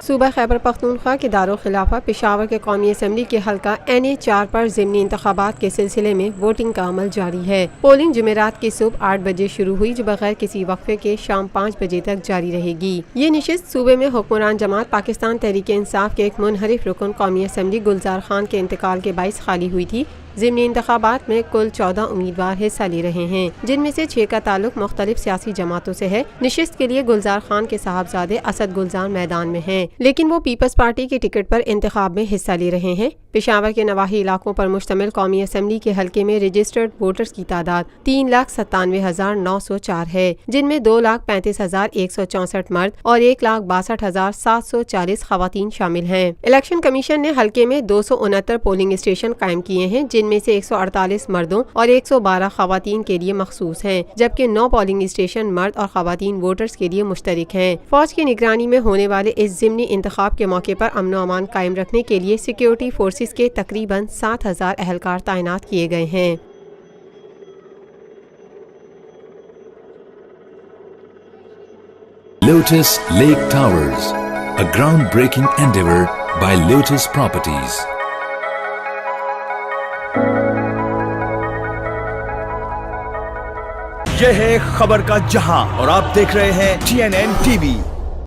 صوبہ خیبر پختونخوا کے دارالخلافہ پشاور کے قومی اسمبلی کے حلقہ NA4 پر ضمنی انتخابات کے سلسلے میں ووٹنگ کا عمل جاری ہے۔ پولنگ جمعرات کی صبح 8 بجے شروع ہوئی جو بغیر کسی وقفے کے شام 5 بجے تک جاری رہے گی۔ یہ نشست صوبے میں حکمران جماعت پاکستان تحریک انصاف کے ایک منحرف رکن قومی اسمبلی گلزار خان کے انتقال کے باعث خالی ہوئی تھی۔ ضمنی انتخابات میں کل 14 امیدوار حصہ لے رہے ہیں، جن میں سے 6 کا تعلق مختلف سیاسی جماعتوں سے ہے۔ نشست کے لیے گلزار خان کے صاحبزادے اسد گلزار میدان میں ہیں، لیکن وہ پیپلز پارٹی کے ٹکٹ پر انتخاب میں حصہ لے رہے ہیں۔ پشاور کے نواحی علاقوں پر مشتمل قومی اسمبلی کے حلقے میں رجسٹرڈ ووٹرز کی تعداد 3,97,904 ہے، جن میں 2,35,164 مرد اور 1,62,740 خواتین شامل ہیں۔ الیکشن کمیشن نے حلقے میں 269 پولنگ اسٹیشن قائم کیے ہیں، جن میں سے 148 مردوں اور 112 خواتین کے لیے مخصوص ہیں، جبکہ 9 پولنگ اسٹیشن مرد اور خواتین ووٹرز کے لیے مشترک ہیں۔ فوج کی نگرانی میں ہونے والے اس ضمنی انتخاب کے موقع پر امن و امان قائم رکھنے کے لیے سیکیورٹی فورسز کے تقریباً 7,000 اہلکار تعینات کیے گئے ہیں۔ Lotus Lake Towers, a groundbreaking endeavor by Lotus Properties. یہ ہے خبر کا جہاں اور آپ دیکھ رہے ہیں TNN TV۔